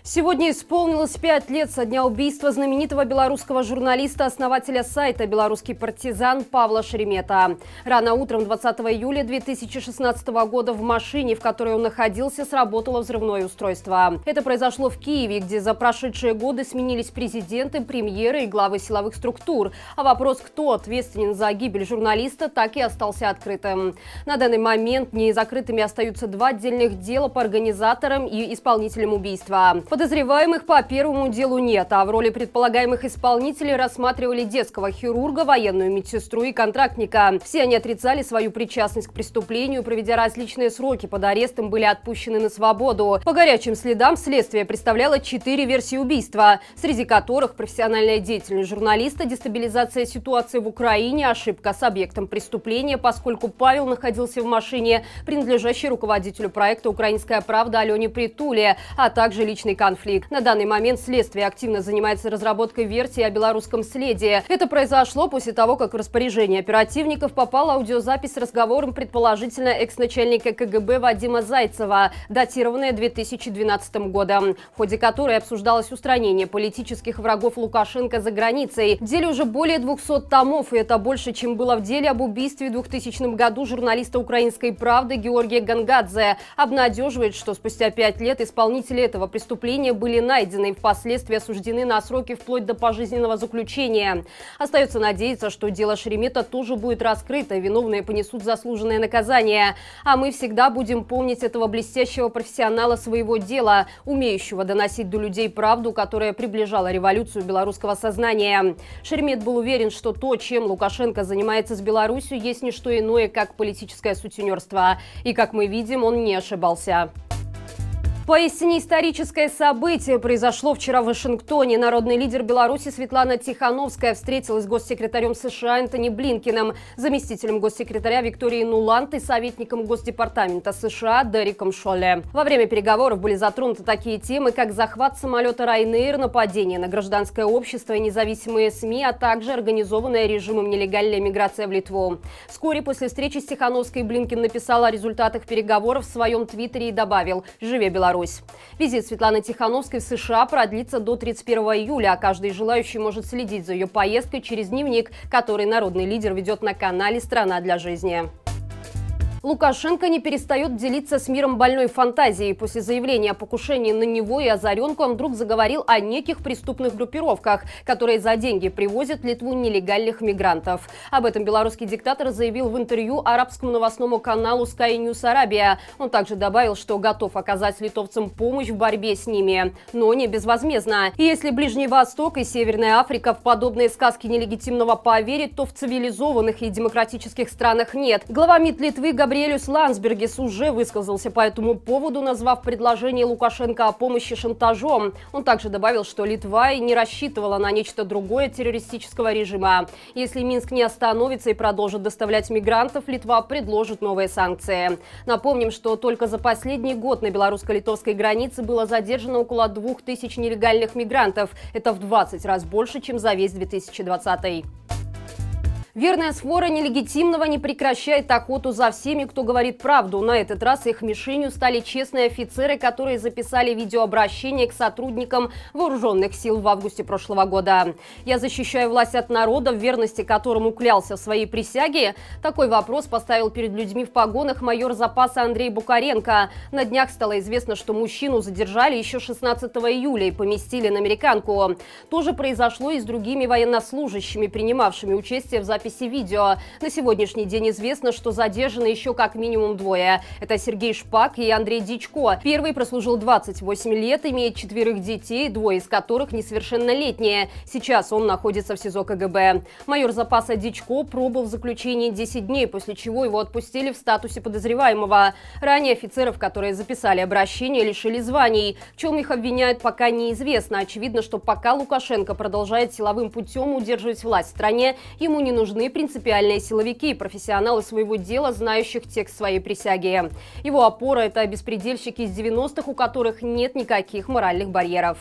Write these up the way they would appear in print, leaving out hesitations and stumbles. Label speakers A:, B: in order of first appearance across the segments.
A: Сегодня исполнилось 5 лет со дня убийства знаменитого белорусского журналиста, основателя сайта «Белорусский партизан» Павла Шеремета. Рано утром 20 июля 2016 года в машине, в которой он находился, сработало взрывное устройство. Это произошло в Киеве, где за прошедшие годы сменились президенты, премьеры и главы силовых структур. А вопрос, кто ответственен за гибель журналиста, так и остался открытым. На данный момент не закрытыми остаются два отдельных дела по организаторам и исполнителям убийства. Подозреваемых по первому делу нет, а в роли предполагаемых исполнителей рассматривали детского хирурга, военную медсестру и контрактника. Все они отрицали свою причастность к преступлению, проведя различные сроки под арестом, были отпущены на свободу. По горячим следам следствие представляло 4 версии убийства, среди которых профессиональная деятельность журналиста, дестабилизация ситуации в Украине, ошибка с объектом преступления, поскольку Павел находился в машине, принадлежащей руководителю проекта «Украинская правда» Алене Притуле, а также личный конфликт. На данный момент следствие активно занимается разработкой версии о белорусском следе. Это произошло после того, как в распоряжение оперативников попала аудиозапись с разговором предположительно экс-начальника КГБ Вадима Зайцева, датированная 2012 годом, в ходе которой обсуждалось устранение политических врагов Лукашенко за границей. В деле уже более 200 томов, и это больше, чем было в деле об убийстве в 2000 году журналиста «Украинской правды» Георгия Гангадзе. Обнадеживает, что спустя 5 лет исполнители этого преступления были найдены и впоследствии осуждены на сроки вплоть до пожизненного заключения. Остается надеяться, что дело Шеремета тоже будет раскрыто, и виновные понесут заслуженное наказание. А мы всегда будем помнить этого блестящего профессионала своего дела, умеющего доносить до людей правду, которая приближала революцию белорусского сознания. Шеремет был уверен, что то, чем Лукашенко занимается с Беларусью, есть не что иное, как политическое сутенерство. И, как мы видим, он не ошибался. Поистине историческое событие произошло вчера в Вашингтоне. Народный лидер Беларуси Светлана Тихановская встретилась с госсекретарем США Энтони Блинкеном, заместителем госсекретаря Викторией Нуланд и советником Госдепартамента США Дериком Шолле. Во время переговоров были затронуты такие темы, как захват самолета Ryanair, нападение на гражданское общество и независимые СМИ, а также организованная режимом нелегальная миграция в Литву. Вскоре после встречи с Тихановской Блинкен написал о результатах переговоров в своем твиттере и добавил: «Живе Беларусь». Визит Светланы Тихановской в США продлится до 31 июля, а каждый желающий может следить за ее поездкой через дневник, который народный лидер ведет на канале «Страна для жизни». Лукашенко не перестает делиться с миром больной фантазией. После заявления о покушении на него и Озаренку он вдруг заговорил о неких преступных группировках, которые за деньги привозят в Литву нелегальных мигрантов. Об этом белорусский диктатор заявил в интервью арабскому новостному каналу Sky News Arabia. Он также добавил, что готов оказать литовцам помощь в борьбе с ними, но не безвозмездно. И если Ближний Восток и Северная Африка в подобные сказки нелегитимного поверить, то в цивилизованных и демократических странах нет. Глава МИД Литвы Габриэлюс Ландсбергис уже высказался по этому поводу, назвав предложение Лукашенко о помощи шантажом. Он также добавил, что Литва и не рассчитывала на нечто другое террористического режима. Если Минск не остановится и продолжит доставлять мигрантов, Литва предложит новые санкции. Напомним, что только за последний год на белорусско-литовской границе было задержано около 2000 нелегальных мигрантов. Это в 20 раз больше, чем за весь 2020. Верная свора нелегитимного не прекращает охоту за всеми, кто говорит правду. На этот раз их мишенью стали честные офицеры, которые записали видеообращение к сотрудникам вооруженных сил в августе прошлого года. «Я защищаю власть от народа, в верности которому клялся в своей присяге». Такой вопрос поставил перед людьми в погонах майор запаса Андрей Букаренко. На днях стало известно, что мужчину задержали еще 16 июля и поместили на американку. То же произошло и с другими военнослужащими, принимавшими участие в записи видео. На сегодняшний день известно, что задержаны еще как минимум двое. Это Сергей Шпак и Андрей Дичко. Первый прослужил 28 лет, имеет 4 детей, 2 из которых несовершеннолетние. Сейчас он находится в СИЗО КГБ. Майор запаса Дичко пробыл в заключении 10 дней, после чего его отпустили в статусе подозреваемого. Ранее офицеров, которые записали обращение, лишили званий. В чем их обвиняют, пока неизвестно. Очевидно, что пока Лукашенко продолжает силовым путем удерживать власть в стране, ему не нужны принципиальные силовики и профессионалы своего дела, знающих текст своей присяги. Его опора – это беспредельщики из 90-х, у которых нет никаких моральных барьеров.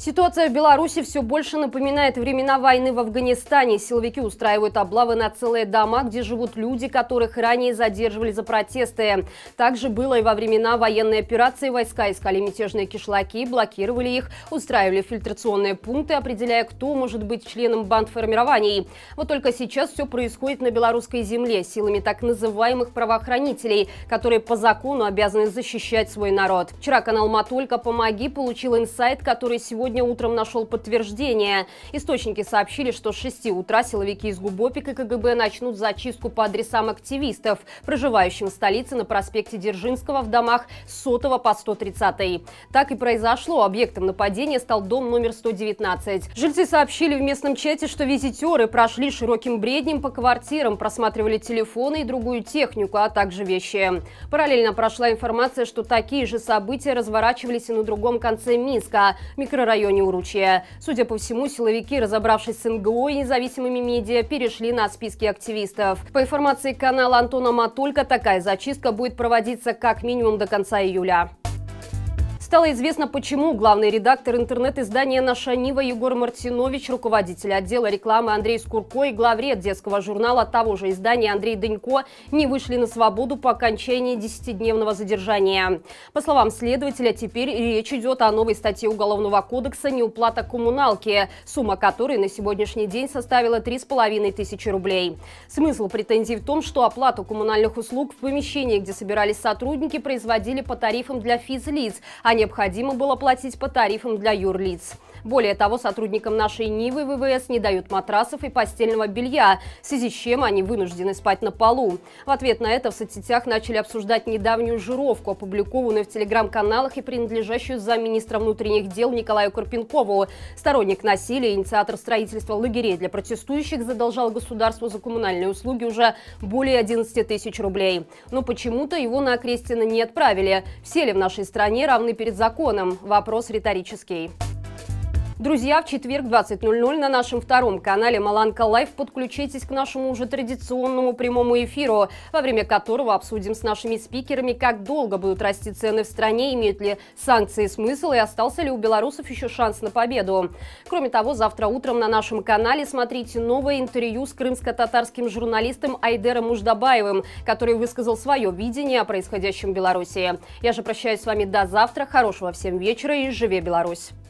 A: Ситуация в Беларуси все больше напоминает времена войны в Афганистане. Силовики устраивают облавы на целые дома, где живут люди, которых ранее задерживали за протесты. Также было и во времена военной операции. Войска искали мятежные кишлаки, блокировали их, устраивали фильтрационные пункты, определяя, кто может быть членом бандформирований. Вот только сейчас все происходит на белорусской земле силами так называемых правоохранителей, которые по закону обязаны защищать свой народ. Вчера канал «Матолька. Помоги» получил инсайт, который сегодня утром нашел подтверждение. Источники сообщили, что с 6 утра силовики из ГУБОПИК и КГБ начнут зачистку по адресам активистов, проживающим в столице на проспекте Дзержинского в домах с 100 по 130. Так и произошло. Объектом нападения стал дом номер 119. Жильцы сообщили в местном чате, что визитеры прошли широким бреднем по квартирам, просматривали телефоны и другую технику, а также вещи. Параллельно прошла информация, что такие же события разворачивались и на другом конце Минска, в микрорайоне Уручья. Судя по всему, силовики, разобравшись с НГО и независимыми медиа, перешли на списки активистов. По информации канала Антона Матолька, такая зачистка будет проводиться как минимум до конца июля. Стало известно, почему главный редактор интернет-издания «Наша Нива» Егор Мартинович, руководитель отдела рекламы Андрей Скурко и главред детского журнала того же издания Андрей Дынько не вышли на свободу по окончании 10-дневного задержания. По словам следователя, теперь речь идет о новой статье Уголовного кодекса «Неуплата коммуналки», сумма которой на сегодняшний день составила 3500 рублей. Смысл претензий в том, что оплату коммунальных услуг в помещении, где собирались сотрудники, производили по тарифам для физлиц, а необходимо было платить по тарифам для юрлиц. Более того, сотрудникам «Нашей Нивы» ВВС не дают матрасов и постельного белья, в связи с чем они вынуждены спать на полу. В ответ на это в соцсетях начали обсуждать недавнюю жировку, опубликованную в телеграм-каналах и принадлежащую замминистра внутренних дел Николаю Карпенкову. Сторонник насилия, инициатор строительства лагерей для протестующих, задолжал государству за коммунальные услуги уже более 11 тысяч рублей. Но почему-то его на Окрестина не отправили. Все ли в нашей стране равны перед законом? Вопрос риторический. Друзья, в четверг 20:00 на нашем втором канале «Маланка Лайв» подключитесь к нашему уже традиционному прямому эфиру, во время которого обсудим с нашими спикерами, как долго будут расти цены в стране, имеют ли санкции смысл и остался ли у белорусов еще шанс на победу. Кроме того, завтра утром на нашем канале смотрите новое интервью с крымско-татарским журналистом Айдером Муждабаевым, который высказал свое видение о происходящем в Беларуси. Я же прощаюсь с вами до завтра. Хорошего всем вечера и живе Беларусь!